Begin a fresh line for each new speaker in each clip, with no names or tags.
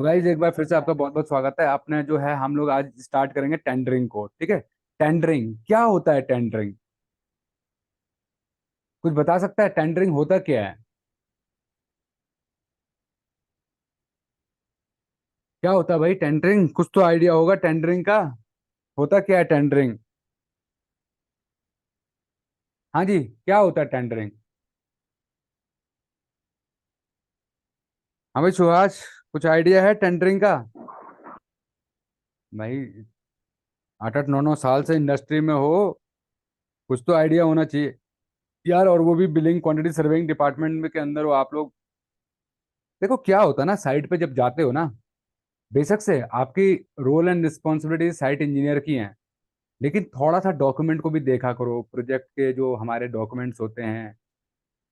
तो गाइज एक बार फिर से आपका बहुत बहुत स्वागत है। आपने जो है हम लोग आज स्टार्ट करेंगे टेंडरिंग को, ठीक है। टेंडरिंग क्या होता है? टेंडरिंग कुछ बता सकता है? टेंडरिंग होता क्या है? क्या होता है भाई टेंडरिंग? कुछ तो आइडिया होगा टेंडरिंग का। होता क्या है टेंडरिंग? हाँ जी, क्या होता है टेंडरिंग? हाँ भाई सुहास, कुछ आइडिया है टेंडरिंग का? भाई 8 8 9 9 साल से इंडस्ट्री में हो, कुछ तो आइडिया होना चाहिए यार। और वो भी बिलिंग क्वांटिटी सर्विंग डिपार्टमेंट में के अंदर हो आप लोग। देखो क्या होता है ना, साइट पे जब जाते हो ना, बेशक से आपकी role and responsibility site engineer की हैं, लेकिन थोड़ा सा डॉक्यूमेंट को भी देखा करो। प्रोजेक्ट के जो हमारे डॉक्यूमेंट्स होते हैं,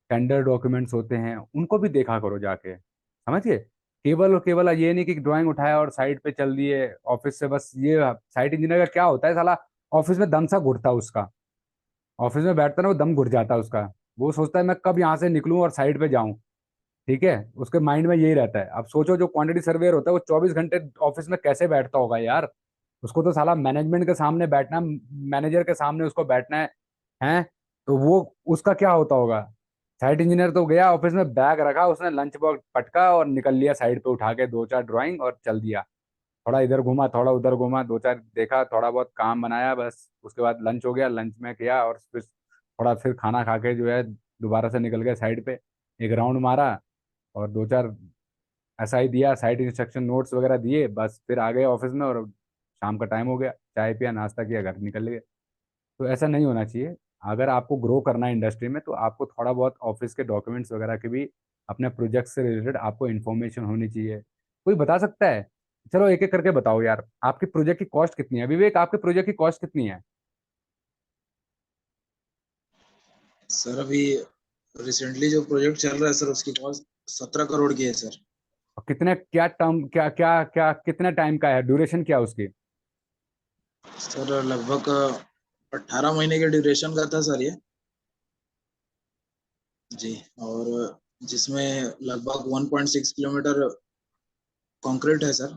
टेंडर डॉक्यूमेंट्स होते हैं, उनको भी देखा करो जाके, समझिए। केवल और केवल ये नहीं कि ड्राइंग उठाया और साइट पे चल दिए ऑफिस से बस। ये साइट इंजीनियर का क्या होता है साला, ऑफिस में दम सा घुटता है उसका। ऑफिस में बैठता है ना, वो दम घुट जाता है उसका। वो सोचता है मैं कब यहाँ से निकलूं और साइट पे जाऊं, ठीक है। उसके माइंड में यही रहता है। अब सोचो जो क्वांटिटी सर्वेयर होता है वो 24 घंटे ऑफिस में कैसे बैठता होगा यार। उसको तो साला मैनेजमेंट के सामने बैठना, मैनेजर के सामने उसको बैठना है। हैं? तो वो उसका क्या होता होगा? साइट इंजीनियर तो गया ऑफिस में, बैग रखा उसने, लंच बॉक्स पटका और निकल लिया साइड पे उठा के दो चार ड्राइंग और चल दिया। थोड़ा इधर घूमा, थोड़ा उधर घूमा, दो चार देखा, थोड़ा बहुत काम बनाया, बस उसके बाद लंच हो गया, लंच में किया और फिर थोड़ा फिर खाना खा के जो है दोबारा से निकल गया साइड पे, एक राउंड मारा और दो चार ऐसा ही दिया, साइट इंस्ट्रक्शन नोट्स वगैरह दिए, बस फिर आ गए ऑफिस में और शाम का टाइम हो गया, चाय पिया, नाश्ता किया, घर निकल गए। तो ऐसा नहीं होना चाहिए। अगर आपको ग्रो करना है इंडस्ट्री में तो आपको थोड़ा बहुत ऑफिस के डॉक्यूमेंट्स वगैरह के भी, अपने प्रोजेक्ट से रिलेटेड आपको इन्फॉर्मेशन होनी चाहिए। कोई बता सकता है? चलो एक एक करके बताओ यार, आपके प्रोजेक्ट की कॉस्ट कितनी है? विवेक, आपके प्रोजेक्ट की कॉस्ट कितनी है?
सर अभी रिसेंटली जो प्रोजेक्ट चल रहा है सर उसकी कॉस्ट 17 करोड़ की है सर।
और कितने क्या टर्म, क्या क्या क्या कितने टाइम का है? ड्यूरेशन क्या है उसकी?
सर लगभग 18 महीने के ड्यूरेशन का था सर ये। जी। और जिसमें लगभग 1.6 किलोमीटर कंक्रीट है सर।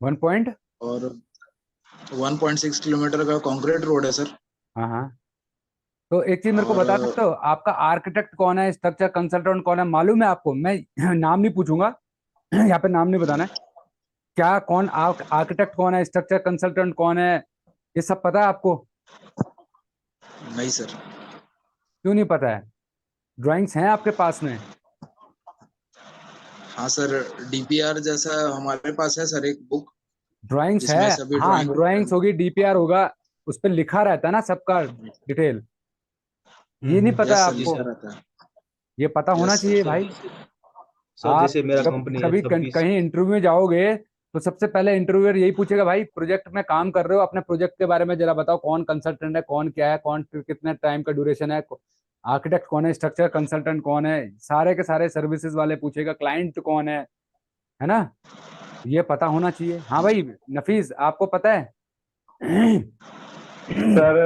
1 पॉइंट।
और 1.6 किलोमीटर का कंक्रीट रोड है सर।
हाँ हाँ। तो एक चीज मेरे को
और
बता सकते हो, आपका आर्किटेक्ट कौन है, स्ट्रक्चर कंसल्टेंट कौन है? मालूम है आपको? मैं नाम नहीं पूछूंगा, यहाँ पे नाम नहीं बताना है। क्या कौन आर्किटेक्ट कौन है, स्ट्रक्चर कंसल्टेंट कौन है, ये सब पता है आपको?
नहीं सर।
क्यों नहीं पता है? ड्राइंग्स हैं आपके पास में?
हाँ सर, डीपीआर जैसा हमारे पास है सर एक बुक
ड्राइंग्स है?
जिसमें सभी
हाँ
ड्राइंग
ड्राइंग्स होगी, डीपीआर होगा, उस पर लिखा रहता है ना सबका डिटेल। ये नहीं पता
यस
है
सर,
आपको?
लिखा रहता है।
ये पता होना
यस
चाहिए
सर।
भाई।
सर
आप
जैसे मेरा
जब
कंपनी है
कभी
26।
कहीं इंटरव्यू में जाओगे तो सबसे पहले इंटरव्यूअर यही पूछेगा, भाई प्रोजेक्ट में काम कर रहे हो, अपने प्रोजेक्ट के बारे में जरा बताओ, कौन कंसल्टेंट है, कौन क्या है, कौन कितने टाइम का ड्यूरेशन है, आर्किटेक्ट कौन है, स्ट्रक्चर कंसल्टेंट कौन है, सारे के सारे सर्विसेज वाले पूछेगा, क्लाइंट कौन है ना? ये पता होना चाहिए। हाँ भाई नफीस, आपको पता है?
सर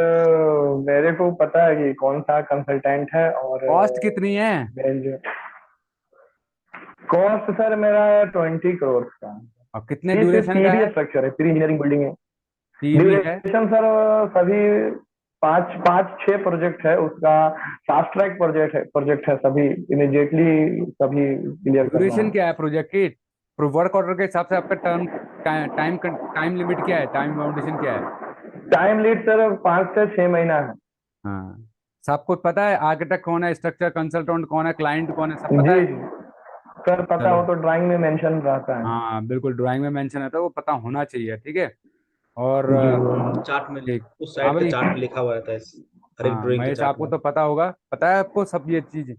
मेरे को पता है कि कौन सा कंसल्टेंट है और
कॉस्ट कितनी है?
रेंज। कॉस्ट सर मेरा 20 करोड़ का।
और कितने
ये सिर्फ
ड्यूरेशन का
पीडीएफ
है?
स्ट्रक्चर है, प्री इंजीनियरिंग बिल्डिंग है।
टीवी है?
ड्यूरेशन सर सभी पाँच पाँच छह प्रोजेक्ट है उसका। फास्ट ट्रैक प्रोजेक्ट है सभी। इमिडिएटली सभी क्लियर करना
ड्यूरेशन
है।
क्या है प्रोजेक्ट की? वर्क ऑर्डर के हिसाब से आपका टर्म, टाइम टाइम लिमिट क्या है, टाइम बाउंडेशन क्या है?
टाइम लीड सर 5 से 6 महीना है।
हाँ, सबको पता है? आर्किटेक्ट कौन है, स्ट्रक्चर कंसल्टेंट कौन है, क्लाइंट कौन है, सब पता
जी
है?
जी सर, पता
चलो,
हो तो ड्राइंग में मेंशन रहता है।
हाँ बिल्कुल, ड्राइंग में मेंशन है तो वो पता होना चाहिए, ठीक है। और
जी
चार्ट में,
ठीक।
उस
हाँ
साइड पे
भाई।
चार्ट में लिखा हुआ रहता है हर एक
हाँ
ड्राइंग के
महेश,
चार्ट
आपको
में।
तो पता होगा, पता है आपको सब ये चीज?
जी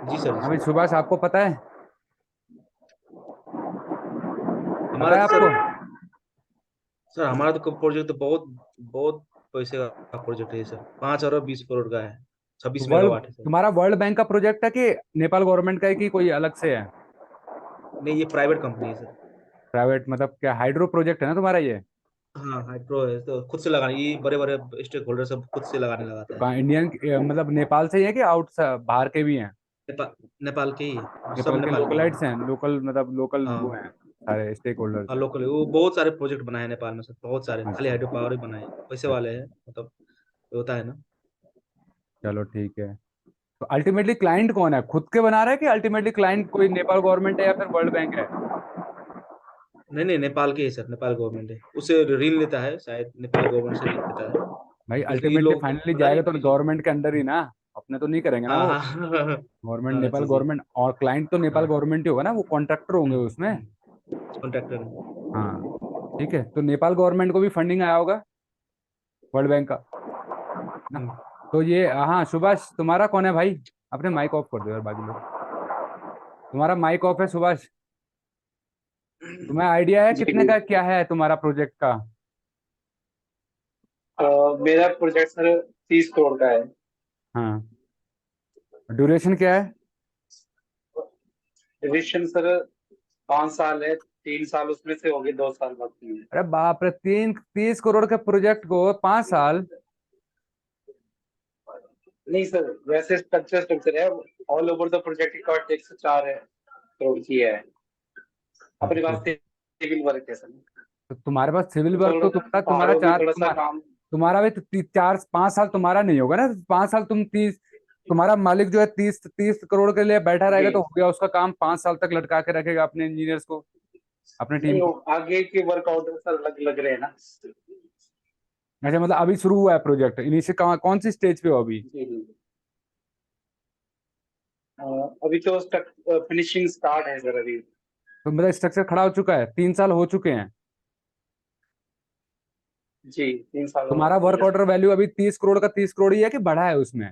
सर, जी
हाँ भाई
सर।
सुभाष, आपको पता है? पता
हमारा
है
तो सर,
आपको?
हमारा तो प्रोजेक्ट तो बहुत बहुत पैसे का प्रोजेक्ट है सर। 5 अरब 20 करोड़ का है।
तो
26
वर्ल्ड,
मेगावाट है सर।
तुम्हारा वर्ल्ड बैंक का प्रोजेक्ट है कि नेपाल गवर्नमेंट का है कि कोई अलग से है?
नहीं, ये प्राइवेट कंपनी है सर।
प्राइवेट मतलब क्या, हाइड्रो प्रोजेक्ट है ना तुम्हारा ये?
हाँ हाइड्रो है तो खुद से लगाने, ये बड़े बड़े स्टेक होल्डर सब खुद से लगाने लगाता है।
कहाँ, इंडियन मतलब नेपाल से ही है कि आउट बाहर के भी हैं?
नेपाल के ही है, सब
नेपाल के
नेपाल के ही
लोकलाइट्स
है।
हैं, लोकल मतलब लोकल
हाँ
वो हैं, सारे स्टेक होल्डर्स
हाँ,
हैं।
लोकल वो बहुत सारे प्रोजेक्ट बनाए हैं नेपाल में सर, बहुत सारे, खाली
अच्छा
हाइड्रो पावर ही बनाए हैं, पैसे वाले
अच्छा,
हैं मतलब, होता है ना।
चलो ठीक है। तो अल्टीमेटली क्लाइंट कौन है, खुद के बना रहे हैं कि अल्टीमेटली क्लाइंट कोई नेपाल गवर्नमेंट है या फिर वर्ल्ड बैंक है?
नहीं नहीं, नेपाल के ही सर, नेपाल गवर्नमेंट है, उससे ऋण लेता है शायद, नेपाल गवर्नमेंट से ऋण लेता है,
भाई
इसलिए ये
अल्टीमेटली
लोग
फाइनली
पता
जाएगा
नहीं
तो
क्यों।
गवर्नमेंट के अंडर ही ना, अपने तो नहीं करेंगे ना
हाँ
वो।
हाँ हाँ
गवर्नमेंट
हाँ,
नेपाल
जी जी।
गवर्नमेंट और क्लाइंट तो नेपाल
हाँ
गवर्नमेंट ही होगा ना, वो कॉन्ट्रैक्टर होंगे उसमें।
कॉन्ट्रैक्टर।
हाँ ठीक है, तो नेपाल गवर्नमेंट को भी फंडिंग आया होगा वर्ल्ड बैंक का ना। तो ये हाँ सुभाष, तुम्हारा कौन है भाई? अपने माइक ऑफ कर दो यार बाकी लोग, तुम्हारा माइक ऑफ है सुभाष। तुम्हें आइडिया है
जी
कितने
जी।
का क्या है तुम्हारा प्रोजेक्ट का?
मेरा प्रोजेक्ट सर 30 करोड़ का है।
हाँ, ड्यूरेशन क्या है?
ड्यूरेशन सर 5 साल है, 3 साल उसमें से हो गए, 2 साल बाकी है।
अरे बाप रे, 30 करोड़ के प्रोजेक्ट को 5 साल?
नहीं सर, वैसे स्ट्रक्चर है, ऑल ओवर द प्रोजेक्ट की कॉस्ट 104 करोड़ की है।
अब
अपने
तो,
पास सिविल वर्क है सर,
तो तुम्हारे पास सिविल
तो
वर्क तो
थोड़ा
तुम्हारा तुम्हारा
पहाड़ों में थोड़ा सा काम।
तुम्हारा भी तो 4 5 साल तुम्हारा नहीं होगा ना, 5 साल तुम 30, तुम्हारा मालिक जो है 30 30 करोड़ के लिए बैठा रहेगा
जी
तो हो गया उसका काम, 5 साल तक लटका के रखेगा अपने इंजीनियर्स को, अपने टीम
नहीं, वो
को।
आगे के वर्क ऑर्डर सर लग रहे हैं ना।
अच्छा मतलब अभी शुरू हुआ है प्रोजेक्ट, इनिशियल कौन सी स्टेज पे हो अभी?
जी जी। अ, अभी तो फिनिशिंग स्टार्ट है सर अभी।
तो मतलब स्ट्रक्चर खड़ा हो चुका है, 3 साल हो चुके हैं?
जी 3 साल हो
तुम्हारा
गए
वर्क
हैं।
ऑर्डर वैल्यू अभी 30 करोड़ का 30 करोड़ ही है कि बढ़ा है उसमें,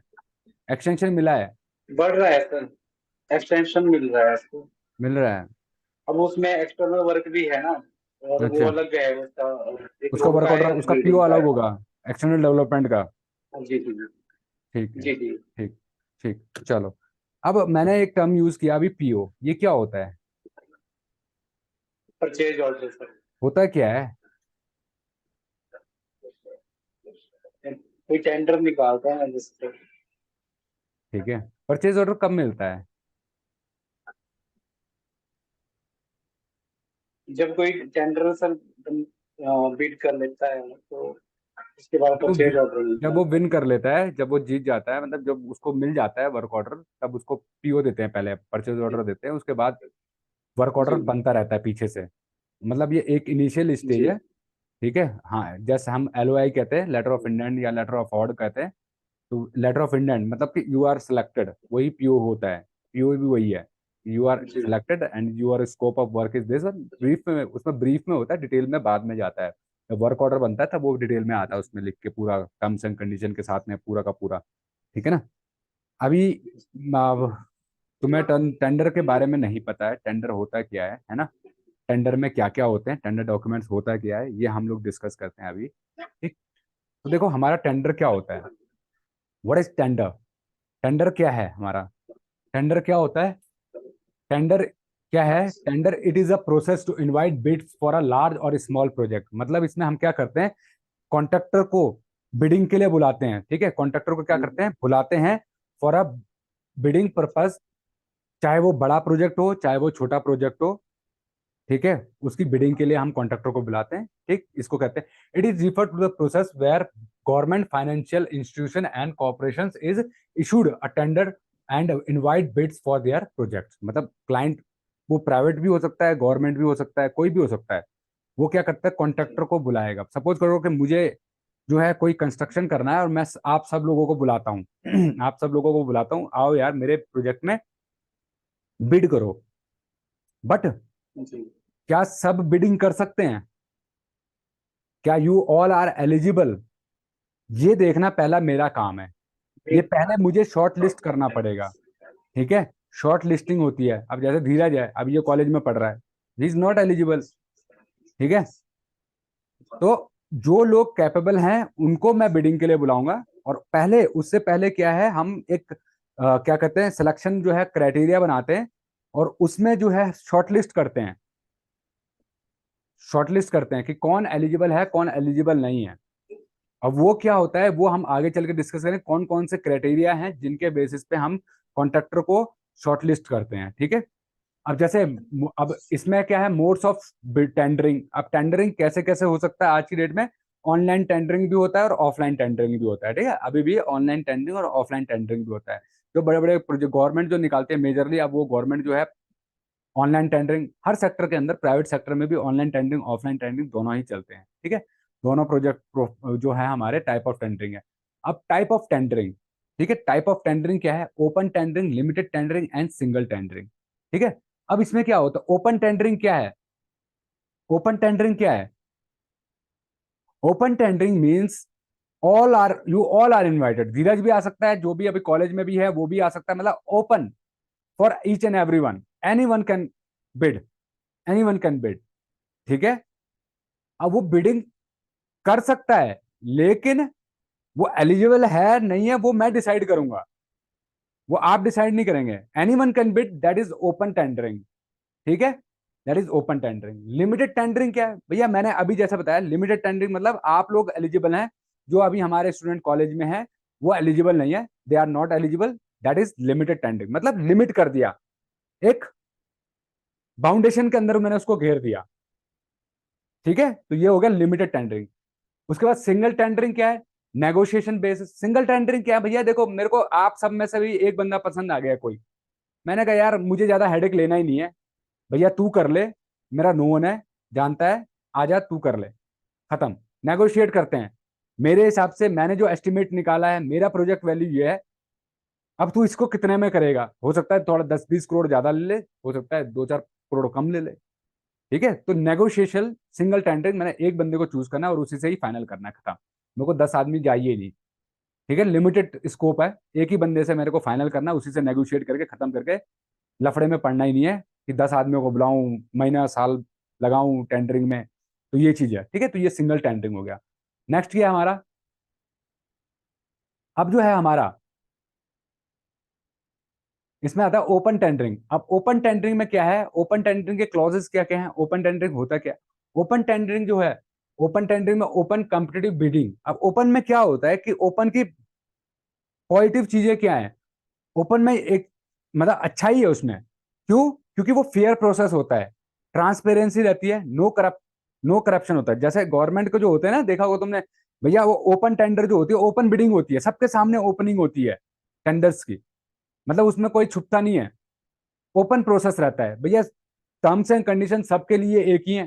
एक्सटेंशन मिला है?
बढ़ रहा है सर, एक्सटेंशन मिल रहा है इसको।
मिल रहा है।
अब उसमें एक्सटर्नल वर्क भी है ना, और वो
अच्छा,
अलग है उसका, एक
उसका
रोड
वर्क
का
ऑर्डर,
है, एक
उसका पीओ
बिल्डिंग का
अलग
है।
होगा, एक्सटर्नल डेवलपमेंट का।
जी जी जी।
ठीक है,
जी जी।
ठीक, ठीक, चलो। अब मैंने एक टर्म यूज किया अभी, पीओ, ये क्या होता है?
परचेज ऑर्डर सर,
होता क्या है?
कोई टेंडर निकालता है जिससे।
ठीक है, परचेज ऑर्डर कब मिलता है?
जब कोई टेंडर सर बिड कर लेता है तो उसके बाद
वो
परचेज ऑर्डर
जब
मिलता है।
वो विन कर लेता है, जब वो जीत जाता है, मतलब जब उसको मिल जाता है वर्क ऑर्डर, तब उसको पीओ देते हैं, पहले परचेज ऑर्डर देते हैं, उसके बाद वर्क ऑर्डर
जी
बनता रहता है पीछे से। मतलब ये एक इनिशियल स्टेज
जी
है। ठीक है, हाँ, जैसे हम एलओआई कहते हैं, लेटर ऑफ इंटेंट या लेटर ऑफ अवॉर्ड कहते हैं। तो लेटर ऑफ इंटेंट मतलब कि यू आर सिलेक्टेड, वही पीओ होता है। पीओ भी वही है, यू आर
जी
selected and your scope of work is this. Brief में, उसमें ब्रीफ में होता है, डिटेल में बाद में जाता है। जब वर्क ऑर्डर बनता है तब वो डिटेल में आता है, उसमें लिख के पूरा टर्म्स एंड कंडीशन के साथ में पूरा का पूरा। ठीक है ना? अभी अब तुम्हें टेंडर के बारे में नहीं पता है, टेंडर होता क्या है ना? टेंडर में क्या क्या होते हैं, टेंडर डॉक्यूमेंट्स होता क्या है, ये हम लोग डिस्कस करते हैं अभी। ठीक, तो देखो हमारा टेंडर क्या होता है, व्हाट इज टेंडर? टेंडर क्या है हमारा? टेंडर क्या होता है? टेंडर क्या है? Tender it is a process to invite bids for a large और स्मॉल प्रोजेक्ट। मतलब इसमें हम क्या करते हैं, कॉन्ट्रैक्टर को बिडिंग के लिए बुलाते हैं। ठीक है, कॉन्ट्रैक्टर को क्या करते हैं, बुलाते हैं फॉर अ बिडिंग पर्पस, चाहे वो बड़ा प्रोजेक्ट हो चाहे वो छोटा प्रोजेक्ट हो। ठीक है, उसकी बिडिंग के लिए हम कॉन्ट्रैक्टर को बुलाते हैं। ठीक, इसको कहते हैं, it is refer to the process where government financial institution and corporation is issued a tender and invite bids for their projects. मतलब क्लाइंट, वो प्राइवेट भी हो सकता है, गवर्नमेंट भी हो सकता है, कोई भी हो सकता है। वो क्या करता है, कॉन्ट्रैक्टर को बुलाएगा। सपोज करो कि मुझे जो है कोई कंस्ट्रक्शन करना है और मैं आप सब लोगों को बुलाता हूँ आप सब लोगों को बुलाता हूँ, आओ यार मेरे प्रोजेक्ट में बिड करो। बट
जी
क्या सब बिडिंग कर सकते हैं? क्या यू ऑल आर एलिजिबल? ये देखना पहला मेरा काम है। ये पहले मुझे शॉर्ट लिस्ट करना पड़ेगा। ठीक है, शॉर्ट लिस्टिंग होती है। अब जैसे धीरज है, अब ये कॉलेज में पढ़ रहा है, ही इज नॉट एलिजिबल। ठीक है, तो जो लोग कैपेबल हैं उनको मैं बिडिंग के लिए बुलाऊंगा। और पहले, उससे पहले क्या है, हम एक क्या कहते हैं, सिलेक्शन जो है क्राइटेरिया बनाते हैं और उसमें जो है शॉर्टलिस्ट करते हैं। शॉर्टलिस्ट करते हैं कि कौन एलिजिबल है कौन एलिजिबल नहीं है। अब वो क्या होता है वो हम आगे चल के डिस्कस करें, कौन कौन से क्राइटेरिया हैं जिनके बेसिस पे हम कॉन्ट्रैक्टर को शॉर्टलिस्ट करते हैं, ठीक है। अब जैसे अब इसमें क्या है, मोड्स ऑफ टेंडरिंग। अब टेंडरिंग कैसे कैसे हो सकता है आज की डेट में, ऑनलाइन टेंडरिंग भी होता है और ऑफलाइन टेंडरिंग भी होता है, ठीक है। अभी भी ऑनलाइन टेंडरिंग और ऑफलाइन टेंडरिंग भी होता है। जो बड़े बड़े प्रोजेक्ट गवर्नमेंट जो निकालते हैं मेजरली, अब वो गवर्नमेंट जो है ऑनलाइन टेंडरिंग, हर सेक्टर के अंदर, प्राइवेट सेक्टर में भी ऑनलाइन टेंडरिंग ऑफलाइन टेंडरिंग दोनों ही चलते हैं, ठीक है। दोनों प्रोजेक्ट जो है हमारे टाइप ऑफ टेंडरिंग है। अब टाइप ऑफ टेंडरिंग, ठीक है, टाइप ऑफ टेंडरिंग क्या है, open tendering, limited tendering and single tendering, ठीक है। अब इसमें क्या होता है, ओपन टेंडरिंग क्या है, ओपन टेंडरिंग क्या है, open tendering means all are invited. Dheeraj भी आ सकता है, जो भी अभी कॉलेज में भी है वो भी आ सकता है, मतलब open for each and every one, any one can bid, any one can bid, ठीक है। अब वो बिडिंग कर सकता है, लेकिन वो एलिजिबल है नहीं है वो मैं डिसाइड करूंगा, वो आप डिसाइड नहीं करेंगे। Any one can bid, that is open tendering, ठीक है, that is open tendering. Limited tendering क्या है भैया, मैंने अभी जैसा बताया, लिमिटेड टेंडरिंग मतलब आप लोग एलिजिबल हैं, जो अभी हमारे स्टूडेंट कॉलेज में है वो एलिजिबल नहीं है, they are not eligible, that is limited tendering. मतलब लिमिट कर दिया, एक बाउंडेशन के अंदर मैंने उसको घेर दिया, ठीक है। तो ये हो गया लिमिटेड टेंडरिंग। उसके बाद सिंगल टेंडरिंग क्या है, नेगोशिएशन बेसिस। सिंगल टेंडरिंग क्या है भैया, देखो मेरे को आप सब में से भी एक बंदा पसंद आ गया कोई, मैंने कहा यार मुझे ज्यादा हेडेक लेना ही नहीं है भैया, तू कर ले, मेरा नोन है, जानता है, आजा तू कर ले, खत्म। नेगोशिएट करते हैं, मेरे हिसाब से मैंने जो एस्टिमेट निकाला है, मेरा प्रोजेक्ट वैल्यू ये है, अब तू इसको कितने में करेगा, हो सकता है थोड़ा 10-20 करोड़ ज्यादा ले ले, हो सकता है 2-4 करोड़ कम ले ले, ठीक है। तो नेगोशिएशन सिंगल टेंडरिंग, मैंने एक बंदे को चूज करना है और उसी से ही फाइनल करना है, खत्म। मेरे को 10 आदमी चाहिए नहीं, ठीक है। लिमिटेड स्कोप है, एक ही बंदे से मेरे को फाइनल करना है, उसी से नेगोशिएट करके खत्म करके लफड़े में पड़ना ही नहीं है कि 10 आदमियों को बुलाऊं, महीना साल लगाऊं टेंडरिंग में। तो ये चीज है, ठीक है। तो ये सिंगल टेंडरिंग हो गया। नेक्स्ट क्या है हमारा, अब जो है हमारा इसमें आता है ओपन टेंडरिंग। अब ओपन टेंडरिंग में क्या है, ओपन टेंडरिंग के क्लॉजेस क्या क्या हैं, ओपन टेंडरिंग होता क्या है। ओपन टेंडरिंग जो है, ओपन टेंडरिंग में ओपन कॉम्पिटिटिव बिडिंग। अब ओपन में क्या होता है कि ओपन की पॉजिटिव चीजें क्या है, ओपन में एक मतलब अच्छा ही है उसमें, क्यों, क्योंकि वो फेयर प्रोसेस होता है, ट्रांसपेरेंसी रहती है, नो करप्शन होता है। जैसे गवर्नमेंट के जो होते हैं ना, देखा होगा तुमने भैया, वो ओपन टेंडर जो होती है, ओपन बिडिंग होती है, सबके सामने ओपनिंग होती है टेंडर्स की, मतलब उसमें कोई छुपता नहीं है, ओपन प्रोसेस रहता है भैया, टर्म्स एंड कंडीशन सबके लिए एक ही है,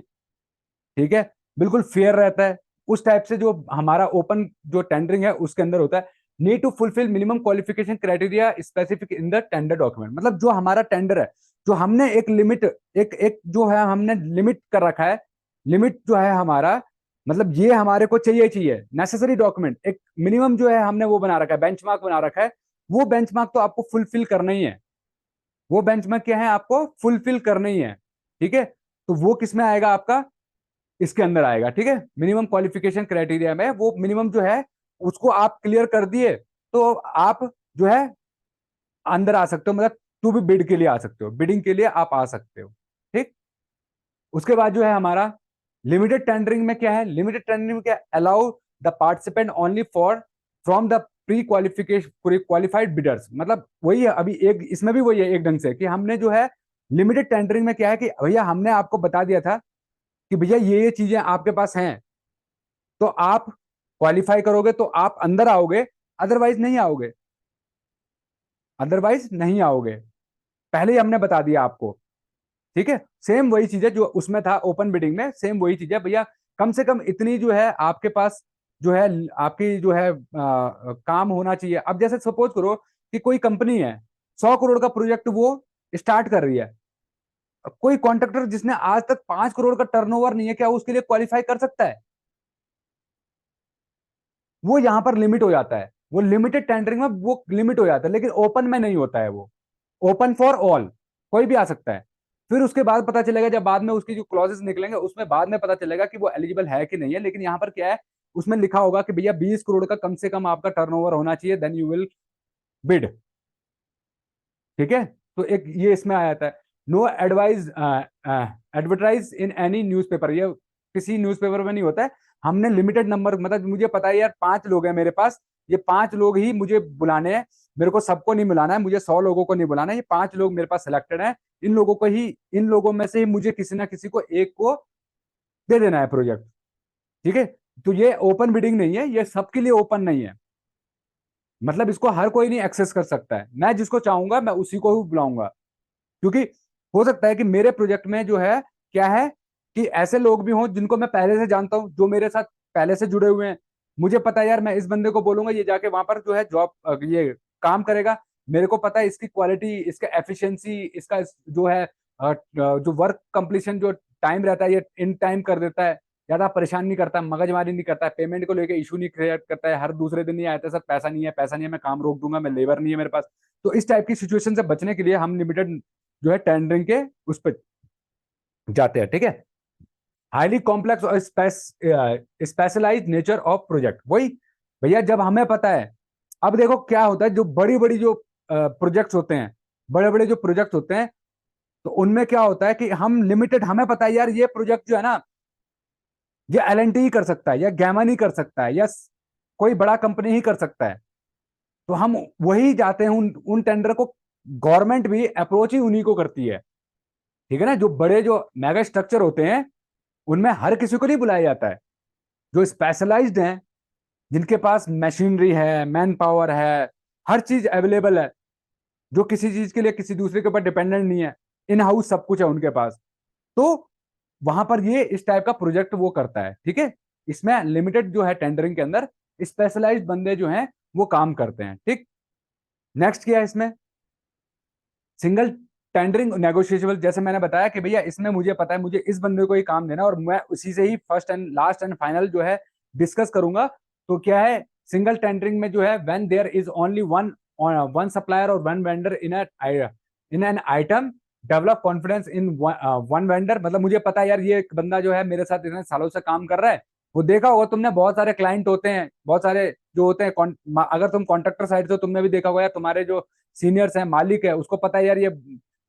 ठीक है, बिल्कुल फेयर रहता है। उस टाइप से जो हमारा ओपन जो टेंडरिंग है उसके अंदर होता है, need to fulfil minimum qualification criteria specific in the tender document. मतलब जो हमारा टेंडर है, जो हमने एक लिमिट, एक जो है हमने लिमिट कर रखा है, लिमिट जो है हमारा, मतलब ये हमारे को चाहिए चाहिए नेसेसरी डॉक्यूमेंट, एक मिनिमम जो है हमने वो बना रखा है, बेंचमार्क बना रखा है, वो बेंचमार्क तो आपको फुलफिल करना ही है, वो बेंचमार्क क्या है आपको फुलफिल करना ही है, ठीक है। तो वो किस में आएगा आपका, इसके अंदर आएगा, ठीक है। मिनिमम क्वालिफिकेशन क्राइटेरिया में वो मिनिमम जो है उसको आप क्लियर कर दिए, तो आप जो है अंदर आ सकते हो, मतलब टू भी बिड के लिए आ सकते हो, बिडिंग के लिए आप आ सकते हो, ठीक। उसके बाद जो है हमारा लिमिटेड टेंडरिंग में क्या है, लिमिटेड टेंडरिंग में क्या, allow the participant only for from the pre qualification qualified bidders. मतलब वही है, अभी एक इसमें भी वही है एक ढंग से, कि हमने जो है लिमिटेड टेंडरिंग में क्या है कि भैया हमने आपको बता दिया था कि भैया ये चीजें आपके पास हैं, तो आप क्वालिफाई करोगे तो आप अंदर आओगे, अदरवाइज नहीं आओगे, अदरवाइज नहीं आओगे, पहले ही हमने बता दिया आपको, ठीक है। सेम वही चीज है जो उसमें था ओपन बिडिंग में, सेम वही चीज है भैया, कम से कम इतनी जो है आपके पास जो है, आपकी जो है काम होना चाहिए। अब जैसे सपोज करो कि कोई कंपनी है, 100 करोड़ का प्रोजेक्ट वो स्टार्ट कर रही है, कोई कॉन्ट्रैक्टर जिसने आज तक 5 करोड़ का टर्नओवर नहीं है, क्या उसके लिए क्वालिफाई कर सकता है, वो यहां पर लिमिट हो जाता है, वो लिमिटेड टेंडरिंग में वो लिमिट हो जाता है, लेकिन ओपन में नहीं होता है, वो ओपन फॉर ऑल, कोई भी आ सकता है। फिर उसके बाद पता चलेगा, जब बाद में उसकी जो क्लॉजेस निकलेंगे उसमें बाद में पता चलेगा कि वो एलिजिबल है कि नहीं है, लेकिन यहाँ पर क्या है, उसमें लिखा होगा कि भैया 20 करोड़ का कम से कम आपका टर्नओवर होना चाहिए, देन यू विल बिड, ठीक है। तो एक ये इसमें आ जाता है, no advise advertise in any newspaper, ये किसी न्यूज़पेपर में नहीं होता है। हमने लिमिटेड नंबर, मतलब मुझे पता है यार 5 लोग हैं मेरे पास, ये 5 लोग ही मुझे बुलाने हैं, मेरे को सबको नहीं बुलाना है, मुझे 100 लोगों को नहीं बुलाना है, ये 5 लोग मेरे पास सिलेक्टेड हैं, इन लोगों को ही, इन लोगों में से ही मुझे किसी ना किसी को एक को दे देना है प्रोजेक्ट। ठीक है, तो ये ओपन बिडिंग नहीं है, ये सबके लिए ओपन नहीं है, मतलब इसको हर कोई नहीं एक्सेस कर सकता है, मैं जिसको चाहूंगा मैं उसी को ही बुलाऊंगा। क्योंकि हो सकता है कि मेरे प्रोजेक्ट में जो है क्या है कि ऐसे लोग भी हों जिनको मैं पहले से जानता हूं, जो मेरे साथ पहले से जुड़े हुए हैं, मुझे पता है यार मैं इस बंदे को बोलूंगा ये जाके वहां पर जो है जॉब ये काम करेगा, मेरे को पता है इसकी क्वालिटी, इसका एफिशिएंसी, इसका जो है जो वर्क कंप्लीशन जो टाइम रहता है ये इन टाइम कर देता है, ज्यादा परेशान नहीं करता, मगजमारी नहीं करता है, पेमेंट को लेकर इशू नहीं क्रिएट करता है, हर दूसरे दिन नहीं आता सर पैसा नहीं है, पैसा नहीं है, मैं काम रोक दूंगा, मैं लेबर नहीं है मेरे पास। तो इस टाइप की सिचुएशन से बचने के लिए हम लिमिटेड जो है टेंडरिंग के उस पर जाते हैं। ठीक है, हाईली कॉम्प्लेक्स और स्पेशलाइज नेचर ऑफ प्रोजेक्ट, वही भैया जब हमें पता है। अब देखो क्या होता है, जो बड़ी बड़ी जो प्रोजेक्ट्स होते हैं, बड़े बड़े जो प्रोजेक्ट होते हैं, तो उनमें क्या होता है कि हम लिमिटेड, हमें पता है यार ये प्रोजेक्ट जो है ना ये एल ही कर सकता है, या गैमन ही कर सकता है, या कोई बड़ा कंपनी ही कर सकता है, तो हम वही जाते हैं उन टेंडर को, गवर्नमेंट भी अप्रोच ही उन्हीं को करती है। ठीक है ना, जो बड़े जो मेगा स्ट्रक्चर होते हैं उनमें हर किसी को नहीं बुलाया जाता है, जो स्पेशलाइज्ड हैं, जिनके पास मशीनरी है, मैन पावर है, हर चीज अवेलेबल है, जो किसी चीज के लिए किसी दूसरे के ऊपर डिपेंडेंट नहीं है, इन हाउस सब कुछ है उनके पास, तो वहां पर ये इस टाइप का प्रोजेक्ट वो करता है। ठीक है, इसमें लिमिटेड जो है टेंडरिंग के अंदर स्पेशलाइज्ड बंदे जो हैं वो काम करते हैं। ठीक, नेक्स्ट क्या है इसमें, सिंगल टेंडरिंग नेगोशिएबल, जैसे मैंने बताया कि भैया इसमें मुझे पता है मुझे इस बंदे को ही काम देना और मैं उसी से ही first and last and final जो है डिस्कस करूंगा। तो क्या है, सिंगल टेंडरिंग में जो है when there is only one supplier और one vendor in an item, develop confidence in one vendor, मतलब मुझे पता है यार ये एक बंदा जो है मेरे साथ इतने सालों से काम कर रहा है। वो देखा होगा तुमने, बहुत सारे क्लाइंट होते हैं, बहुत सारे जो होते हैं अगर तुम कॉन्ट्रैक्टर साइड से, तुमने भी देखा होगा यार, तुम्हारे जो सीनियर्स हैं, मालिक है, उसको पता है यार ये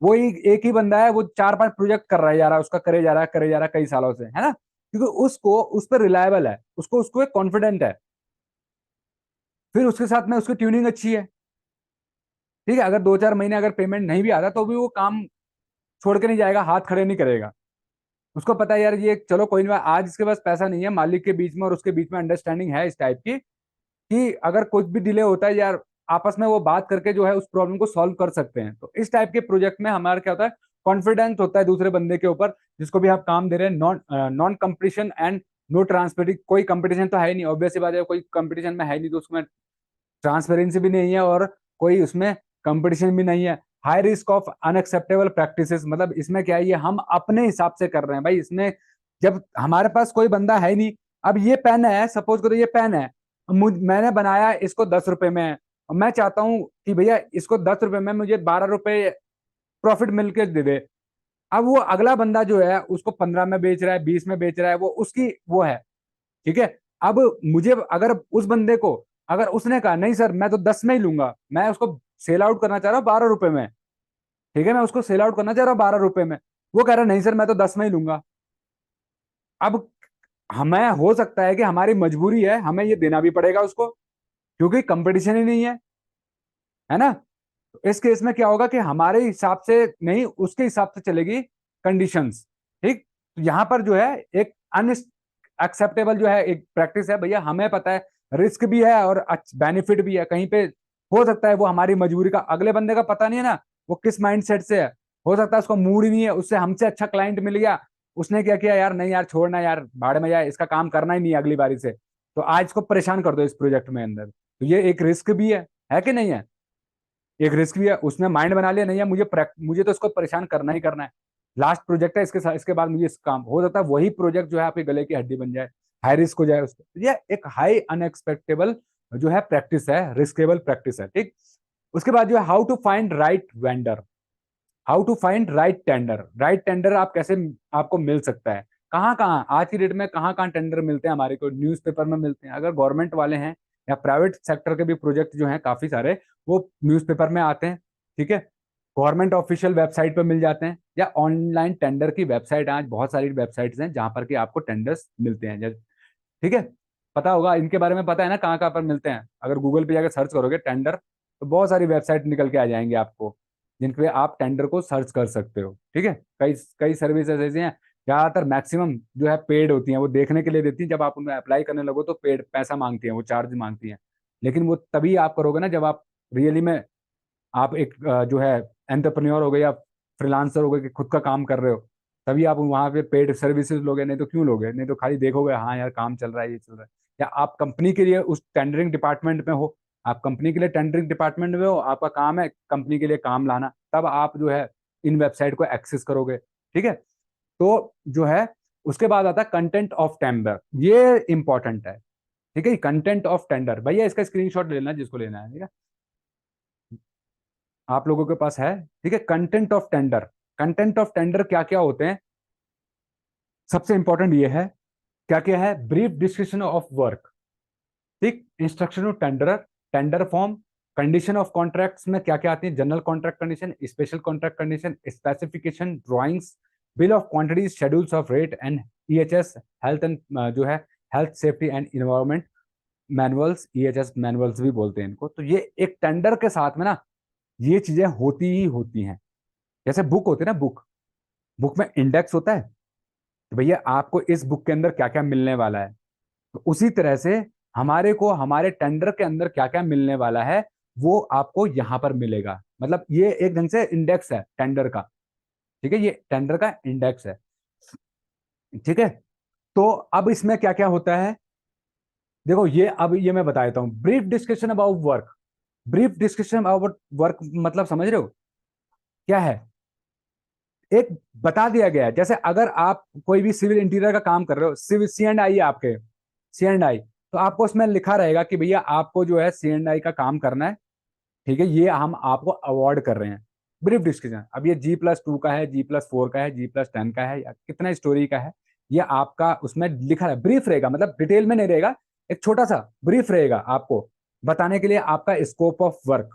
वो ही एक ही बंदा है, वो 4-5 प्रोजेक्ट कर रहा है यार, उसका करे जा रहा है करे जा रहा है कई सालों से, है ना, क्योंकि उसको उस पर रिलायबल है, उसको एक कॉन्फिडेंट है, फिर उसके साथ में उसकी ट्यूनिंग अच्छी है। ठीक है, अगर 2-4 महीने अगर पेमेंट नहीं भी आता तो भी वो काम छोड़ के नहीं जाएगा, हाथ खड़े नहीं करेगा, उसको पता है यार ये चलो कोई नहीं, आज इसके पास पैसा नहीं है, मालिक के बीच में और उसके बीच में अंडरस्टैंडिंग है इस टाइप की कि अगर कुछ भी डिले होता है यार आपस में वो बात करके जो है उस प्रॉब्लम को सॉल्व कर सकते हैं। तो इस टाइप के प्रोजेक्ट में हमारा क्या होता है, कॉन्फिडेंस होता है दूसरे बंदे के ऊपर जिसको भी आप काम दे रहे हैं, non competition and no transparency, कोई कंपटीशन तो है ही नहीं, ऑब्वियस सी बात है, कोई कंपटीशन में है नहीं तो उसमें ट्रांसपेरेंसी भी नहीं है और कोई उसमें कंपटीशन भी नहीं है। High risk of unacceptable practices, मतलब इसमें क्या है, ये हम अपने हिसाब से कर रहे हैं भाई, इसमें जब हमारे पास कोई बंदा है ही नहीं। अब ये पेन है, सपोज करो ये पेन है, मैंने बनाया इसको 10 रुपए में है, और मैं चाहता हूं कि भैया इसको 10 रुपए में मुझे 12 रुपए प्रॉफिट मिलकर दे दे। अब वो अगला बंदा जो है उसको 15 में बेच रहा है, 20 में बेच रहा है, वो उसकी वो है। ठीक है, अब मुझे अगर उस बंदे को अगर उसने कहा नहीं सर मैं तो 10 में ही लूंगा, मैं उसको सेल आउट करना चाह रहा हूँ 12 रुपए में, ठीक है, मैं उसको सेल आउट करना चाह रहा हूँ 12 रुपए में, वो कह रहा है नहीं सर मैं तो 10 में ही लूंगा। अब हमें हो सकता है कि हमारी मजबूरी है, हमें ये देना भी पड़ेगा उसको, क्योंकि कंपटीशन ही नहीं है ना। तो इस केस में क्या होगा कि हमारे हिसाब से नहीं, उसके हिसाब से चलेगी कंडीशंस। ठीक, तो यहाँ पर जो है एक अनएक्सेप्टेबल जो है एक प्रैक्टिस है भैया, हमें पता है रिस्क भी है और बेनिफिट भी है, कहीं पे हो सकता है वो हमारी मजबूरी का, अगले बंदे का पता नहीं है ना वो किस माइंडसेट से है, हो सकता है उसको मूड ही नहीं है, उससे हमसे अच्छा क्लाइंट मिल गया, उसने क्या किया यार नहीं यार छोड़ना यार भाड़ में जाए, इसका काम करना ही नहीं है अगली बारी से, तो आज इसको परेशान कर दो इस प्रोजेक्ट में अंदर। तो ये एक रिस्क भी है कि नहीं है, एक रिस्क भी है, उसने माइंड बना लिया नहीं है मुझे तो इसको परेशान करना ही करना है, लास्ट प्रोजेक्ट है इसके साथ, इसके बाद मुझे इस काम, हो सकता है वही प्रोजेक्ट जो है आपके गले की हड्डी बन जाए, हाई रिस्क हो जाए उसको। ये एक हाई अनएक्सपेक्टेबल जो है प्रैक्टिस है, रिस्केबल प्रैक्टिस है। ठीक, उसके बाद जो है how to find right vendor, how to find right tender, right tender आप कैसे आपको मिल सकता है, कहाँ कहाँ आज की डेट में कहाँ कहाँ टेंडर मिलते हैं हमारे को, न्यूज़पेपर में मिलते हैं, अगर गवर्नमेंट वाले हैं या प्राइवेट सेक्टर के भी प्रोजेक्ट जो हैं काफी सारे वो न्यूज़पेपर में आते हैं। ठीक है, गवर्नमेंट ऑफिशियल वेबसाइट पर मिल जाते हैं, या ऑनलाइन टेंडर की वेबसाइट, आज बहुत सारी वेबसाइट्स हैं जहां पर कि आपको टेंडर्स मिलते हैं। ठीक है, पता होगा इनके बारे में, पता है ना कहाँ कहाँ पर मिलते हैं, अगर गूगल पे जाकर सर्च करोगे टेंडर तो बहुत सारी वेबसाइट निकल के आ जाएंगे आपको, जिन पे आप टेंडर को सर्च कर सकते हो। ठीक है, कई कई सर्विसेज ऐसी हैं, ज़्यादातर मैक्सिमम जो है पेड होती हैं, वो देखने के लिए देती हैं। जब आप उनमें अप्लाई करने लगो तो पेड पैसा मांगती हैं, वो चार्ज मांगती हैं। लेकिन वो तभी आप करोगे ना जब आप रियली में आप एक जो है एंटरप्रेन्योर हो गए या फ्रीलांसर हो गए कि खुद का काम कर रहे हो, तभी आप वहाँ पे पेड सर्विसेज लोगे। नहीं तो क्यों लोगे? नहीं तो खाली देखोगे हाँ यार काम चल रहा है, ये चल रहा है। या आप कंपनी के लिए उस टेंडरिंग डिपार्टमेंट में हो, आप कंपनी के लिए टेंडरिंग डिपार्टमेंट में हो, आपका काम है कंपनी के लिए काम लाना, तब आप जो है इन वेबसाइट को एक्सेस करोगे। ठीक है, तो जो है उसके बाद आता है कंटेंट ऑफ टेंडर, ये इंपॉर्टेंट है। ठीक है, कंटेंट ऑफ टेंडर, भैया इसका स्क्रीनशॉट लेना जिसको लेना है। ठीक है, आप लोगों के पास है? ठीक है, content of tender, content of tender क्या क्या होते हैं? सबसे इंपॉर्टेंट ये है, क्या क्या है? ब्रीफ डिस्क्रिप्शन ऑफ वर्क, ठीक, instruction of tender, tender form, condition of contracts में क्या क्या आती है? General contract condition, special contract condition, specification, drawings, bill of quantities, schedules of rate and EHS, health and जो है health safety and environment manuals, EHS manuals भी बोलते हैं इनको। तो ये एक टेंडर के साथ में ना ये चीजें होती ही होती हैं। जैसे बुक होती है ना, बुक, बुक में इंडेक्स होता है कि भैया आपको इस बुक के अंदर क्या क्या मिलने वाला है। तो उसी तरह से हमारे को हमारे टेंडर के अंदर क्या क्या मिलने वाला है वो आपको यहां पर मिलेगा। मतलब ये एक ढंग से इंडेक्स है टेंडर का। ठीक है, ये टेंडर का इंडेक्स है। ठीक है, तो अब इसमें क्या क्या होता है देखो, ये अब ये मैं बता देता हूं। Brief discussion about work, brief discussion about work मतलब समझ रहे हो क्या है? एक बता दिया गया है, जैसे अगर आप कोई भी सिविल इंटीरियर का काम कर रहे हो, सिविल C&I है आपके, C&I, तो आपको उसमें लिखा रहेगा कि भैया आपको जो है C&I का काम करना है। ठीक है, ये हम आपको अवार्ड कर रहे हैं। ब्रीफ डिस्कशन, अब ये G+2 का है, G+4 का है, G+10 का है, या कितना स्टोरी का है, ये आपका उसमें लिखा है। ब्रीफ रहेगा, मतलब डिटेल में नहीं रहेगा, एक छोटा सा ब्रीफ रहेगा आपको बताने के लिए आपका स्कोप ऑफ वर्क।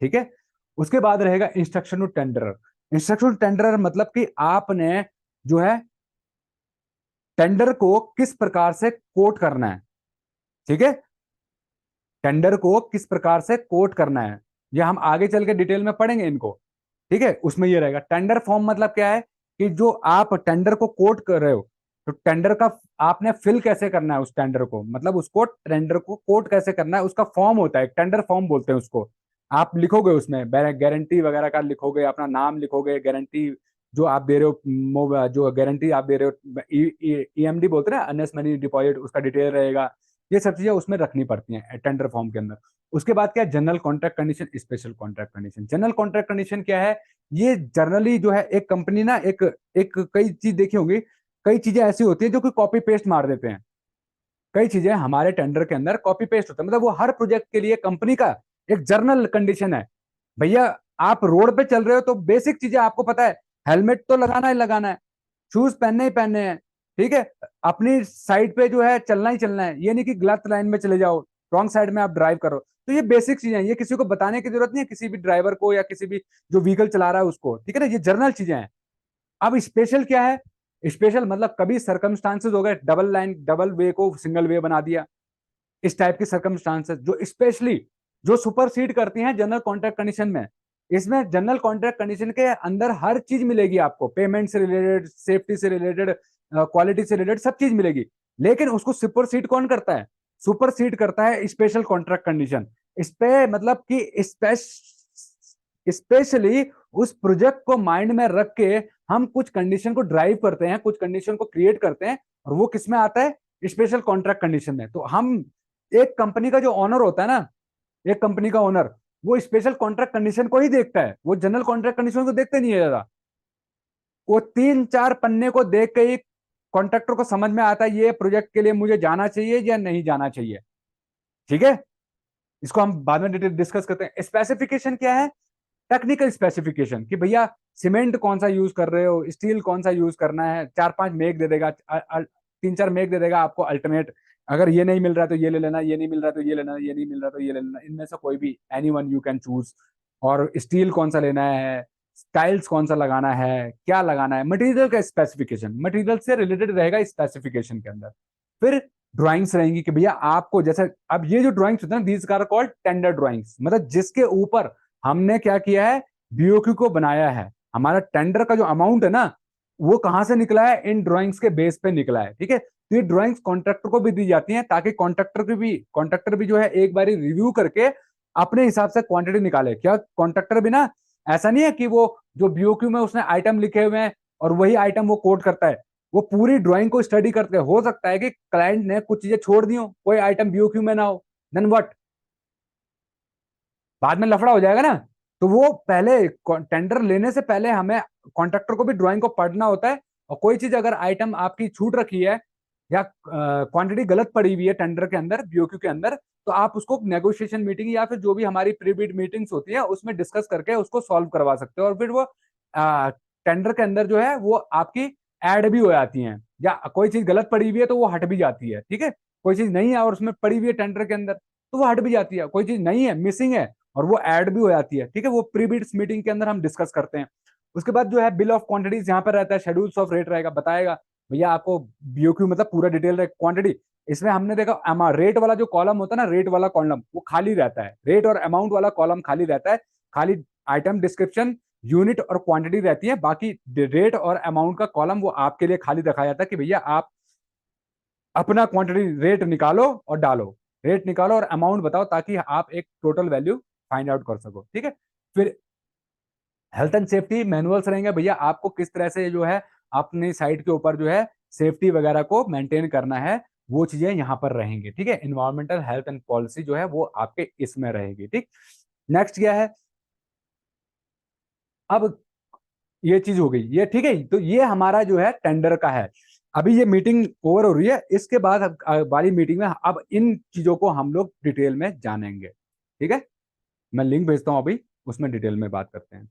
ठीक है, उसके बाद रहेगा instruction to tenderer. Instruction to tenderer मतलब कि आपने जो है टेंडर को किस प्रकार से कोट करना है। ठीक है, टेंडर को किस प्रकार से कोट करना है, ये हम आगे चल के डिटेल में पढ़ेंगे इनको। ठीक है, उसमें ये रहेगा। टेंडर फॉर्म मतलब क्या है कि जो आप टेंडर को कोट कर रहे हो, तो टेंडर का आपने फिल कैसे करना है उस टेंडर को, मतलब उसको टेंडर को कोट कैसे करना है, उसका फॉर्म होता है, टेंडर फॉर्म बोलते हैं उसको। आप लिखोगे उसमें गारंटी वगैरह का लिखोगे, अपना नाम लिखोगे, गारंटी जो आप दे रहे हो, जो गारंटी आप दे रहे हो, EMD बोलते हैं ना, अर्नेस्ट मनी डिपॉजिट, उसका डिटेल रहेगा। ये सब चीजें उसमें रखनी पड़ती हैं टेंडर फॉर्म के अंदर। उसके बाद क्या है? General contract condition, special contract condition. General contract condition क्या है? ये जनरली जो है एक कंपनी ना एक एक कई चीज देखी होगी, कई चीजें ऐसी होती है जो कि कॉपी पेस्ट मार देते हैं। कई चीजें हमारे टेंडर के अंदर कॉपी पेस्ट होता है, मतलब वो हर प्रोजेक्ट के लिए कंपनी का एक जर्नल कंडीशन है। भैया आप रोड पे चल रहे हो तो बेसिक चीजें आपको पता है, हेलमेट तो लगाना ही लगाना है, शूज पहनने ही पहनने हैं। ठीक है, अपनी साइड पे जो है चलना ही चलना है, ये नहीं कि गलत लाइन में चले जाओ, रॉन्ग साइड में आप ड्राइव करो। तो ये बेसिक चीजें हैं, ये किसी को बताने की जरूरत नहीं है, किसी भी ड्राइवर को या किसी भी जो व्हीकल चला रहा है उसको। ठीक है ना, ये जर्नल चीजें हैं। अब स्पेशल क्या है? स्पेशल मतलब कभी सर्कमस्टांसेस हो गए, डबल लाइन डबल वे को सिंगल वे बना दिया, इस टाइप की सर्कमस्टांसेस जो स्पेशली जो सुपरसीड करती हैं जनरल कॉन्ट्रैक्ट कंडीशन में। इसमें जनरल कॉन्ट्रैक्ट कंडीशन के अंदर हर चीज मिलेगी आपको, पेमेंट से रिलेटेड, सेफ्टी से रिलेटेड, क्वालिटी से रिलेटेड, सब चीज मिलेगी। लेकिन उसको सुपरसीड कौन करता है? सुपरसीड करता है स्पेशल कॉन्ट्रैक्ट कंडीशन। इस पे मतलब कि स्पेशली उस प्रोजेक्ट को माइंड में रख के हम कुछ कंडीशन को ड्राइव करते हैं, कुछ कंडीशन को क्रिएट करते हैं, और वो किस में आता है? स्पेशल कॉन्ट्रैक्ट कंडीशन में। तो हम एक कंपनी का जो ओनर होता है ना, एक कंपनी का ओनर, वो स्पेशल कॉन्ट्रैक्ट कंडीशन को ही देखता है, वो जनरल कॉन्ट्रैक्ट कंडीशन को देखते नहीं है ज्यादा। वो 3-4 पन्ने को देख के ही कॉन्ट्रैक्टर को समझ में आता है ये प्रोजेक्ट के लिए मुझे जाना चाहिए या नहीं जाना चाहिए। ठीक है, इसको हम बाद में डिटेल डिस्कस करते हैं। स्पेसिफिकेशन क्या है? टेक्निकल स्पेसिफिकेशन कि भैया सीमेंट कौन सा यूज कर रहे हो, स्टील कौन सा यूज करना है, 4-5 मेक दे देगा, 3-4 मेक दे देगा आपको अल्टरनेट। अगर ये नहीं मिल रहा तो ये ले लेना, ये नहीं मिल रहा तो ये लेना, ये नहीं मिल रहा तो ये ले लेना, इनमें से कोई भी any one you can choose. और स्टील कौन सा लेना है, टाइल्स कौन सा लगाना है, क्या लगाना है, मटेरियल का स्पेसिफिकेशन, मटेरियल से रिलेटेड रहेगा स्पेसिफिकेशन के अंदर। फिर ड्राइंग्स रहेंगी कि भैया आपको जैसे, अब ये जो ड्राइंग्स होते हैं these are called tender drawings, मतलब जिसके ऊपर हमने क्या किया है, बीओक्यू को बनाया है। हमारा टेंडर का जो अमाउंट है ना, वो कहां से निकला है, इन ड्राइंग्स के बेस पे निकला है। ठीक है, तो ये ड्राइंग्स कॉन्ट्रैक्टर को भी दी जाती हैं ताकि कॉन्ट्रैक्टर भी जो है एक बारी रिव्यू करके अपने हिसाब से क्वांटिटी निकाले। क्या कॉन्ट्रैक्टर भी ना, ऐसा नहीं है कि वो जो बीओक्यू में उसने आइटम लिखे हुए हैं और वही आइटम वो कोड करता है, वो पूरी ड्राइंग को स्टडी करते हैं। हो सकता है कि क्लाइंट ने कुछ चीजें छोड़ दी हो, कोई आइटम बीओक्यू में ना हो, देन व्हाट, बाद में लफड़ा हो जाएगा ना। तो वो पहले टेंडर लेने से पहले हमें कॉन्ट्रैक्टर को भी ड्राइंग को पढ़ना होता है, और कोई चीज अगर आइटम आपकी छूट रखी है या क्वांटिटी गलत पड़ी हुई है टेंडर के अंदर, बीओक्यू के अंदर, तो आप उसको नेगोशिएशन मीटिंग या फिर जो भी हमारी प्री बिड मीटिंग्स होती है उसमें डिस्कस करके उसको सॉल्व करवा सकते हो, और फिर वो टेंडर के अंदर जो है वो आपकी ऐड भी हो जाती हैं, या कोई चीज गलत पड़ी हुई है तो वो हट भी जाती है। ठीक है, कोई चीज नहीं है और उसमें पड़ी हुई है टेंडर के अंदर तो वो हट भी जाती है, कोई चीज नहीं है, मिसिंग है, और वो ऐड भी हो जाती है। ठीक है, वो प्री बिड्स मीटिंग के अंदर हम डिस्कस करते हैं। उसके बाद जो है बिल ऑफ क्वांटिटीज यहाँ पर रहता है, शेड्यूल्स ऑफ रेट रहेगा, बताएगा भैया आपको बीओक्यू मतलब पूरा डिटेल क्वांटिटी। इसमें हमने देखा रेट वाला जो कॉलम होता है ना, रेट वाला कॉलम वो खाली रहता है, रेट और अमाउंट वाला कॉलम खाली रहता है, खाली आइटम डिस्क्रिप्शन, यूनिट और क्वांटिटी रहती है। बाकी रेट और अमाउंट का कॉलम वो आपके लिए खाली रखा जाता है कि भैया आप अपना क्वांटिटी रेट निकालो और डालो, रेट निकालो और अमाउंट बताओ ताकि आप एक टोटल वैल्यू फाइंड आउट कर सको। ठीक है, फिर हेल्थ एंड सेफ्टी मैनुअल्स रहेंगे, भैया आपको किस तरह से जो है अपनी साइट के ऊपर जो है सेफ्टी वगैरह को मेंटेन करना है, वो चीजें यहाँ पर रहेंगी। ठीक है, इन्वायरमेंटल हेल्थ एंड पॉलिसी जो है वो आपके इसमें रहेगी। ठीक, नेक्स्ट क्या है, अब ये चीज हो गई ये। ठीक है, तो ये हमारा जो है टेंडर का है। अभी ये मीटिंग ओवर हो रही है, इसके बाद वाली मीटिंग में अब इन चीजों को हम लोग डिटेल में जानेंगे। ठीक है, मैं लिंक भेजता हूं अभी, उसमें डिटेल में बात करते हैं।